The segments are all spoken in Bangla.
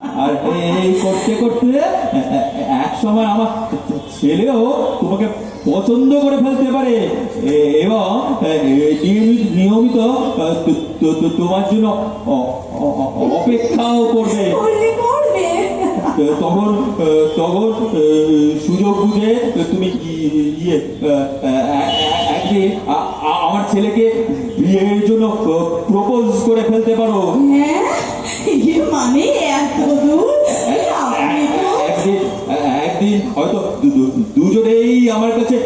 আর এই করতে করতে এক সময় আমার ছেলেও তোমাকে পছন্দ করে ফেলতে পারে এবং নিয়মিত তোমার জন্য অপেক্ষাও করবে। তখন তখন সুযোগ বুঝে তুমি একদিন আমার ছেলেকে বিয়ের জন্য প্রপোজ করে ফেলতে পারো। মানে একদিন হয়তো দুজনেই আমার কাছে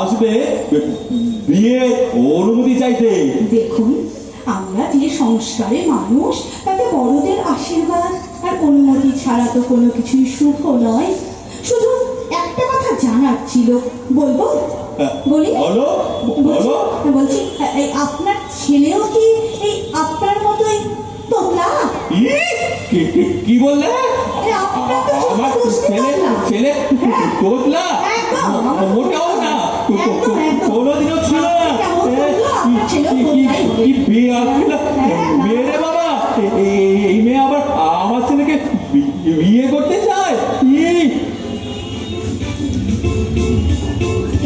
আসবে বিয়ের অনুমতি চাইতে। দেখুন, আমরা যে সংস্কারে মানুষ, তাতে বড়দের আশীর্বাদ আর অনুমতি ছাড়া তো কোনো কিছুই শুভ নয়। শুধু একটা কথা জানার ছিল, বলবো? বলি বলছি, আপনার ছেলেও কি এই আপনার মতোই তোতলা? কি বললে? আমার ছেলে তোতলা? মোটেও না, কোনোদিনও ছিল না। মেয়ে বাবা, এই মেয়ে আবার আমার ছেলেকে বিয়ে করতে চায়?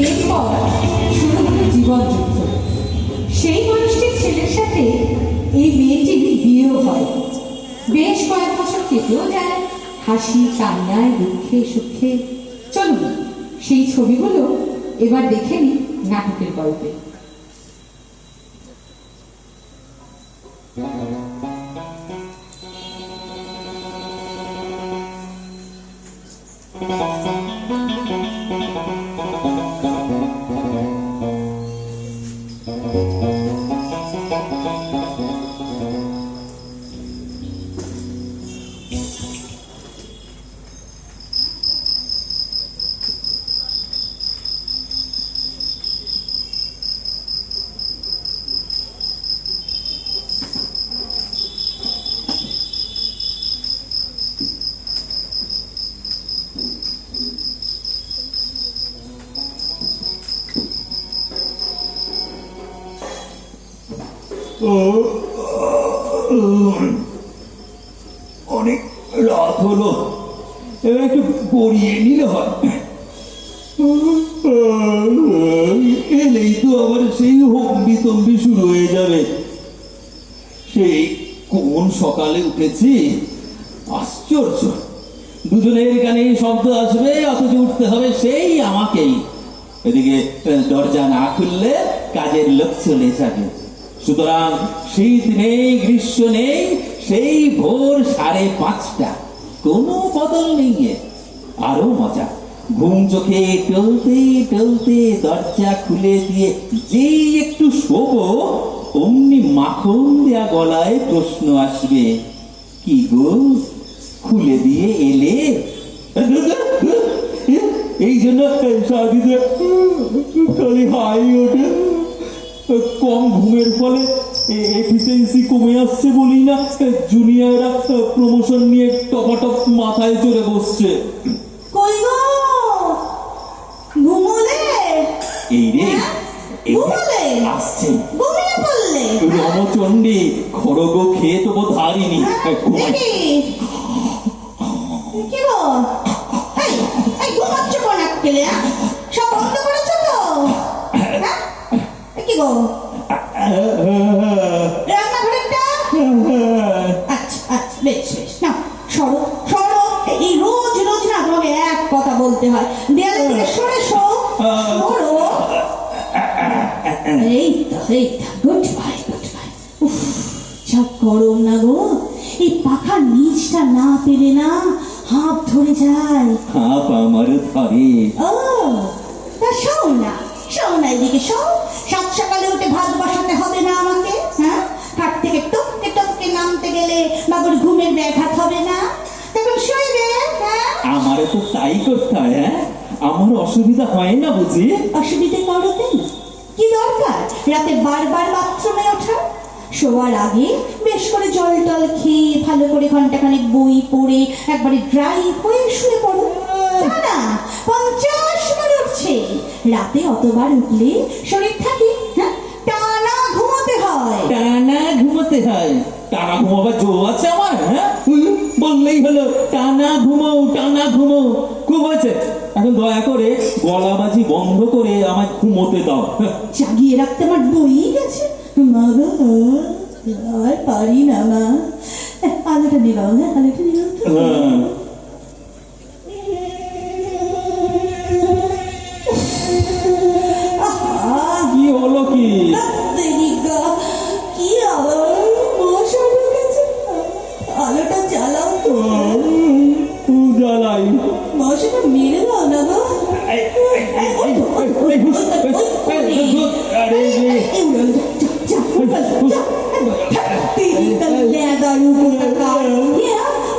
এরপর শুরু হলো জীবন যুদ্ধ। সেই মানুষটির ছেলের সাথে এই মেয়েটির বিয়েও হয়। বেশ কয়েক বছর কেটেও যায়, হাসি কান্নায়, দুঃখে সুখে। চলুন সেই ছবিগুলো এবার দেখে নি নাটকের গল্পে। অনেক রাত হলো, এবার একটু পড়িয়ে নিলে হয়। এলেই তো আবার সেই হম্বি তম্বি শুরু হয়ে যাবে। সেই কোন সকালে উঠেছি, আশ্চর্য। দুজনের কানে শব্দ আসবে, অথচ উঠতে হবে সেই আমাকেই। এদিকে দরজা না খুললে কাজের লোক চলে যাবে। সুতরাং শীত নেই, গ্রীষ্ম নেই, সেই ভোর 5:30, কোনো বদল নেই। আরো মজা, ঘুম চোখে টলতে টলতে দরজা খুলে দিয়ে যেই একটু শোবো, অমনি মাখন দেয়া গলায় প্রশ্ন আসবে, কি গো খুলে দিয়ে এলে? এই জন্য সারাদিনে খালি হাই ওঠে। কম ঘুমের ফলে এফিসিয়েন্সি কমে আসছে বলি না জুনিয়ররা প্রমোশন নিয়ে টপাটপ মাথায় চড়ে বসছে। কই গো, ঘুমোলে? এই রে, ঘুমোলে? আসছে, ঘুমিয়ে পড়লে? রমচণ্ডী খড়গ খেয়ে তবু ধারিনি। কি গো, এই ঘুমাচ্ছ কোন আক্কেলে? সব বন্ধ করেছো তো? কি গো, রান্নাঘরেরটা? আচ্ছা আচ্ছা, বেশ বেশ, না সরো সরো। এই রোজ রোজ না তোমাকে এক কথা বলতে হয়। দেয়ালের দিকে সরে সরো। এই তো গুড বাই গুড বাই। যা গরম না গো, এই পাখার নিচটা না পেলে না হাঁপ ধরে যায়। হাঁপ আমার ধরে? ও তা শোও না, এদিকে শোও। সাত সকালে উঠে ভাত বসাতে হবে না আমাকে। হ্যাঁ, খাট থেকে টপকে টপকে নামতে গেলে বাবুর ঘুমের ব্যাঘাত হবে না। তখন শুইবে। হ্যাঁ, আমারে তো তাই করতে হয়। হ্যাঁ, আমার অসুবিধা হয় না বুঝি? অসুবিধে করতে না, কি দরকার রাতে বারবার বাথরুমে ওঠা? শোয়ার আগে বেশ করে জল টল খেয়ে ভালো করে ঘন্টাখানেক বই পড়ে একবারে ড্রাই হয়ে শুয়ে পড়ো। না 50 বার উঠছে। রাতে অতবার উঠলে শরীর থাকে, হ্যাঁ, টানা ঘুমোতে হয়। টানা ঘুমাবার জো আছে আমার, হ্যাঁ? বললেই হলো টানা ঘুমো। খুব হয়েছে, এখন দয়া করে গলাবাজি বন্ধ করে আমায় ঘুমোতে দাও। জাগিয়ে রাখতে আমার বই গেছে। মা গো, আর পারি না মা। আলোটা নিলাম, হ্যাঁ আলোটা নিলাম তো। হ্যাঁ, কি হলো কি? দেবিকা, কি আবার মশা ঢুকেছে। আলোটা জ্বালাও তো। জ্বালাই। মশাটা মেরে দাও না গো।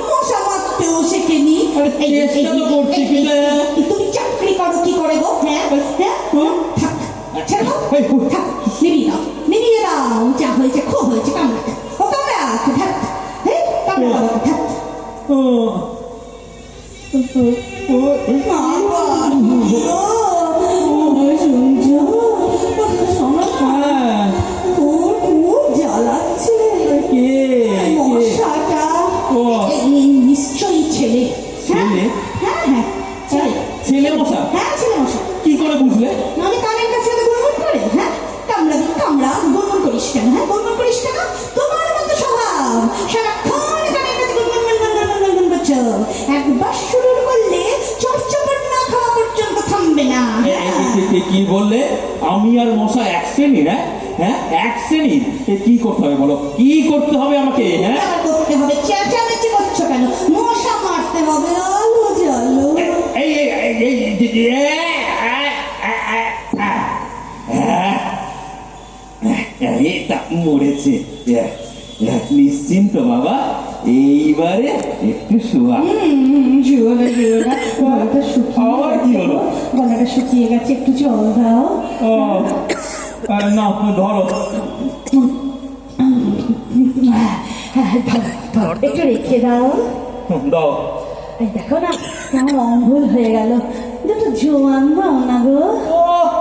মশা মারতেও শেখেনি। তুমি চাকরি করো কি করে গো? হ্যাঁ থাক, ছেড়ে দাও, থাক, নিভিয়ে দাও। যা হয়েছে খুব হয়েছে, কামড়া ও কামড়া থাক, কামড়া থাক। নিশ্চয়ই ছেলে। ছেলে? হ্যাঁ ছেলে মশা? হ্যাঁ ছেলে মশা। কি করে বুঝলে? আমি কানের কাছে গুনগুন করে, হ্যাঁ কামড়া গুনগুন করিস কেন? হ্যাঁ গুনগুন করিস কেন? তোমার মতো স্বভাব, সারাক্ষণ কানের কাছে গুনগুন করছো। একবার শুরু করলে চটচপট না খাওয়া পর্যন্ত থামবে না। কি বললে? আমি আর মশা এক শ্রেণীর? হ্যাঁ এক শ্রেণীর? কি করতে হবে বলো, কি করতে হবে আমাকে? হ্যাঁ করতে হবে, চেঁচামেচি করছো কেন? মশা মারতে হবে, আলো জ্বালো। এটা মরেছে। নিশ্চিন্ত বাবা, এইবারে একটু শোয়া। গলাটা শুকিয়ে গেছে, একটু জল দাও। না ধরো, একটু রেখে দাও। দাও। দেখো না কেমন অম্বল হয়ে গেল। দুটো জোয়ান দাও না গো।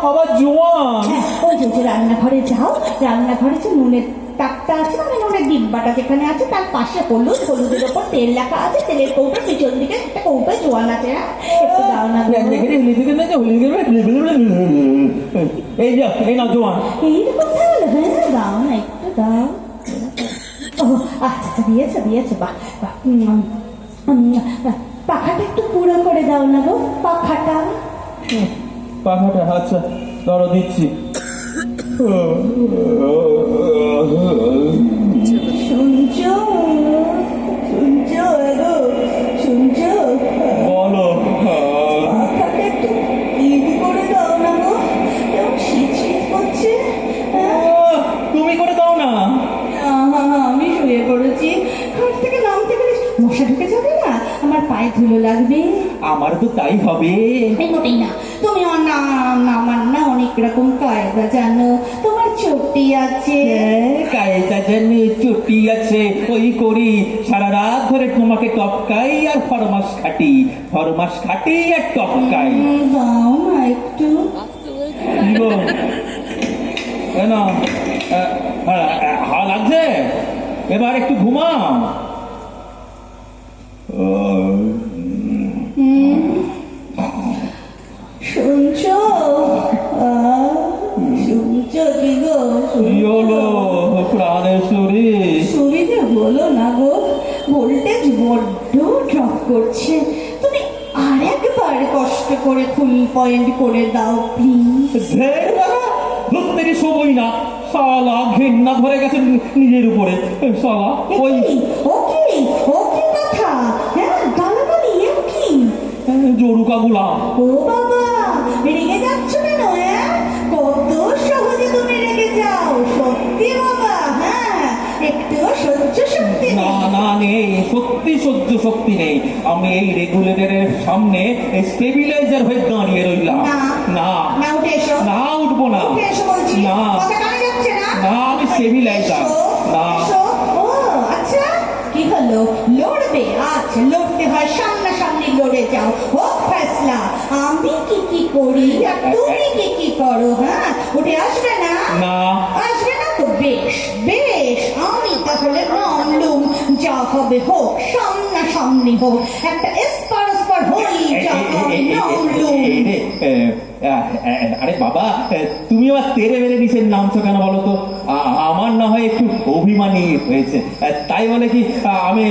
আবার জোয়ান? ওই যে রান্নাঘরে যাও, রান্নাঘরে যে নুনের টাকটা আছে, মানে নুনের ডিব্বাটা যেখানে আছে তার পাশে হলুদের ওপর তেল লেখা আছে, তেলের কৌটা পিছন দিকে একটা কৌটায় জোয়ান আছে। একটু দাও না। এই যে এই না জোয়ান। এইরকম হলো, হ্যাঁ দাও না, একটু দাও। ও আচ্ছা দিয়েছে বাহ। পাখাটা একটু পুরো করে দাও না গো, পাখাটা। আচ্ছা ধরো, দিচ্ছি। শুনছো বলো। পাখাটা একটু করে দাও না গো, কেমন শীত করছে। তুমি করে দাও না। আমি শুয়ে পড়েছি, ঘর থেকে নামতে গেলে মশা ঢুকে যাবে না, আমার পায়ে ধুলো লাগবে। আমার তো তাই হবে। মোটেই না, তুমি আমার না অনেক রকম কায়দা জানো। তোমার চটি আছে, কায়দা জানি, চটি আছে, ওই করি সারা রাত ধরে তোমাকে টপকাই আর ফরমাস খাটি আর টপকাই। দাও না একটু। না লাগছে, এবার একটু ঘুমাও। শুনছো কি গো? প্রাণের সুবিধে হলো না গো, ভোল্টেজ বড্ড ড্রপ করছে। তুমি আর একবার কষ্ট করে ফুল পয়েন্ট করে দাও প্লিজ। ধরতে সময় না, শালা ঘেন্না ধরে গেছে নিজের উপরে। শালা ওই ওকে কথা, হ্যাঁ গালাগালি কি জরুকা গুলা। ও বাবা, রেগে যাচ্ছ কেন? কত সহজে তুমি রেগে যাও, সত্যি বাবা। হ্যাঁ একটু সহ্য শক্তি না নেই, সত্যি সহ্য শক্তি নেই। আমি এই রেগুলেটরের সামনে স্টেবিলাইজার হয়ে দাঁড়িয়ে রইলাম। না উঠে এসো। না উঠবো না। না কথা কানে যাচ্ছে না। আমি স্টেবিলাইজার। না ও আচ্ছা, কি হলো? হলো, লড়বে? আচ্ছা, লড়তে হয় সামনাসামনি লড়ে যাও, হোক ফেসলা। আমি কি করি আর তুমি কি করো? হ্যাঁ, উঠে আসবে না? না। আসবে না তো বেশ বেশ, আমি তাহলে নামলুম। যা হবে হোক, সামনাসামনি হোক, একটা এসপার ওসপার হই, যা আমি নামলুম। আরে বাবা, তুমি আবার তেরে বেড়ে নিচের নামছো কেন বলো তো? আমার না হয় একটু অভিমানী হয়েছে, তাই বলে কি আমি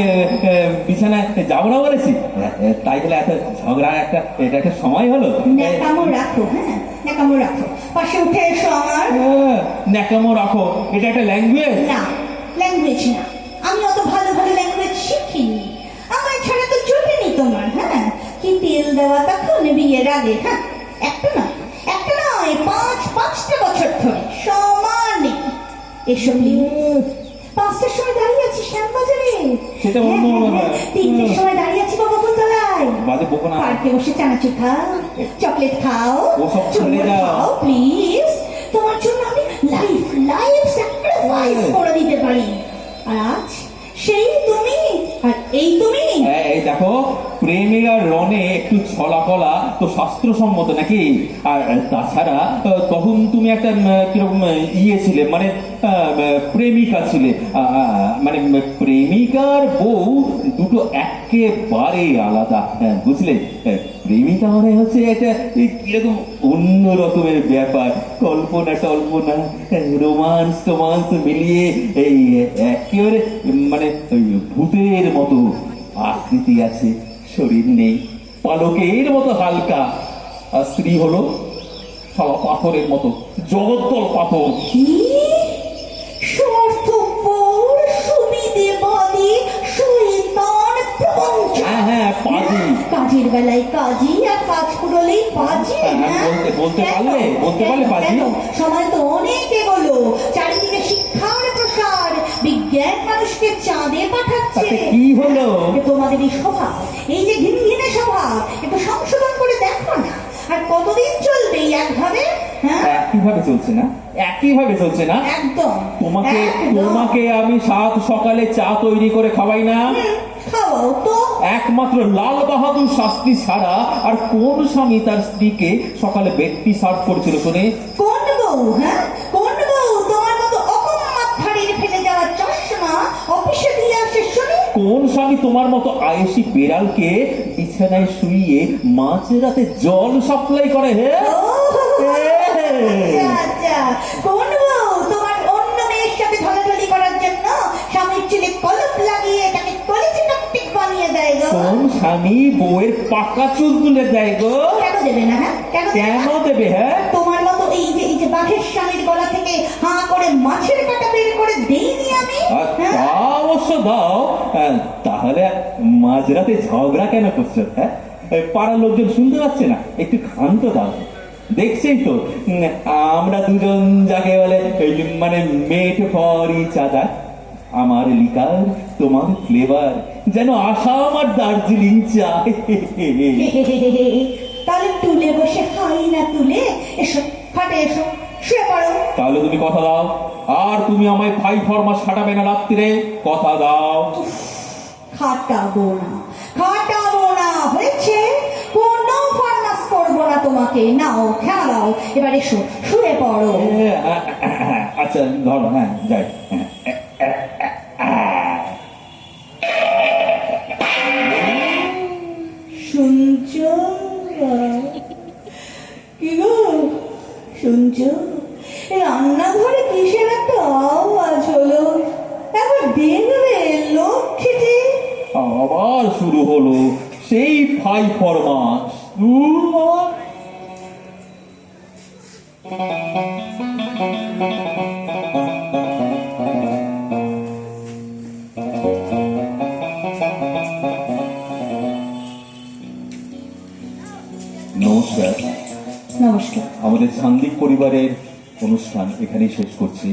বিছানায় যাবো না বলেছি? তাই বলে এত ঝগড়া এটা একটা সময় হলো? ন্যাকামো রাখো, হ্যাঁ ন্যাকামো রাখো, পাশে উঠে এসো আমার। ন্যাকামো রাখো, এটা একটা ল্যাঙ্গুয়েজ? না, ল্যাঙ্গুয়েজ না, আমি অত ভালো ভালো ল্যাঙ্গুয়েজ শিখিনি, আমার ছাড়া তো জোটেনি তোমার। হ্যাঁ, কি তেল দেওয়া তখন বিয়ের আগে, হ্যাঁ, একটা নয়, পাঁচটা বছর ধরে সমানে। এসো প্লিজ। 5টার সময় দাঁড়িয়ে আছি শ্যামবাজারে। সেটা অন্য ব্যাপার। 3টের সময় দাঁড়িয়ে আছি বকুলতলায়। বাজে বকো না। পার্কে বসে চানাচুর খাও, চকলেট খাও, ওসব ছেড়ে চুরমুর দাও। খাও প্লিজ। তোমার জন্য আমি লাইফ স্যাক্রিফাইস করে দিতে পারি। আর আজ সেই তুমি আর এই তুমি। এই দেখো, প্রেমে আর রণে একটু ছলা কলা তো শাস্ত্রসম্মত নাকি? আর তাছাড়া তখন তুমি একটা কিরকম ছিলে, মানে প্রেমিকা ছিলে। মানে প্রেমিকার বউ দুটো একেবারে আলাদা, বুঝলে? প্রেমিকা মানে হচ্ছে একটা কিরকম অন্য রকমের ব্যাপার, কল্পনা টল্পনা, রোমান্স মিলিয়ে এই একেবারে মানে ভূতের মতো আকৃতি আছে, শরীর নেই, পালকের মতো হালকা। আর স্ত্রী হলো সবা পাথরের মতো, জগদ্দল পাথর। কি স্বার্থপর, সুবিধেবাদী, শয়তান, প্রপঞ্চ। হ্যাঁ, পাজি। কাজের বেলায় কাজী আর কাজ পুরোলেই বাজি। বলতে পারলে পাজি। সময় তো অনেক এগোলো, চারিদিকে শিক্ষার প্রসার, বিজ্ঞান মানুষকে চাঁদে পাঠাচ্ছে। তাতে কি হলো? তোমাদের এই স্বভাব, এই যে ঘিনঘিনে স্বভাব, একটু সংশোধন করে দেখো না। আর কতদিন চলবে এই একভাবে? হ্যাঁ, একইভাবে চলছে না। একদম। তোমাকে আমি সাত সকালে চা তৈরি করে খাওয়াই না? খাওয়াও তো। একমাত্র লাল বাহাদুর শাস্ত্রী ছাড়া আর কোন স্বামী তার স্ত্রীকে সকালে বেডটি সার্ভ করেছিল শুনে? কোন বউ? হ্যাঁ, কোন বউ তোমার মতো অকম্মাত ধাড়ির ফেলে যাওয়া চশমা অফিসে দিয়ে আসে শুনি? কোন স্বামী তোমার মতো আয়েসি বেড়ালকে বিছানায় শুইয়ে মাঝরাতে জল সাপ্লাই করে? আচ্ছা, কোন বউ তোমার অন্য মেয়ের সাথে ঢলাঢলি করার জন্য স্বামীর চুলে কলপ লাগিয়ে তাকে কলেজে টপটিক বানিয়ে দেয় গো? কোন স্বামী বউয়ের পাকা চুল তুলে দেয় গো? কেন দেবে না? হ্যাঁ, কেন দেবে? হ্যাঁ, তোমার মতো এই যে বাঘের স্বামীর গলা থেকে হাঁ করে মাছের কাটা বের করে দেইনি আমি। তা অবশ্য দাও। তাহলে মাঝরাতে ঝগড়া কেন করছো? হ্যাঁ, পাড়ার লোকজন শুনতে পাচ্ছে না? একটু ক্ষান্ত দাও। দেখছেই তো, আমরা দুজন যাকে বলে মানে মেট ফর ইচ আদার। আমার লিকার, তোমার ফ্লেভার, যেন আসাম আর দার্জিলিং চা। তাহলে তুলে বসে খাই না তুলে? এসো, খাটে এসো, শুয়ে পড়ো। তাহলে তুমি কথা দাও, আর তুমি আমায় ফাই ফরমাস খাটাবে না রাত্রিরে, কথা দাও। খাটাবো না, হয়েছে? কোনো ফরমাস করবো না তোমাকে। নাও, খেলাও, এবার এসো, শুয়ে পড়ো। আচ্ছা ধরো, হ্যাঁ যাই। শুনছো? কি গো, শুনছো? রান্নাঘরে কিসের একটা আওয়াজ হলো, একবার দেখবে লক্ষ্মীটি। আবার শুরু হলো সেই ফাই ফরমাস। নমস্কার। নমস্কার। আমাদের সান্দিক পরিবারের অনুষ্ঠান এখানেই শেষ করছি।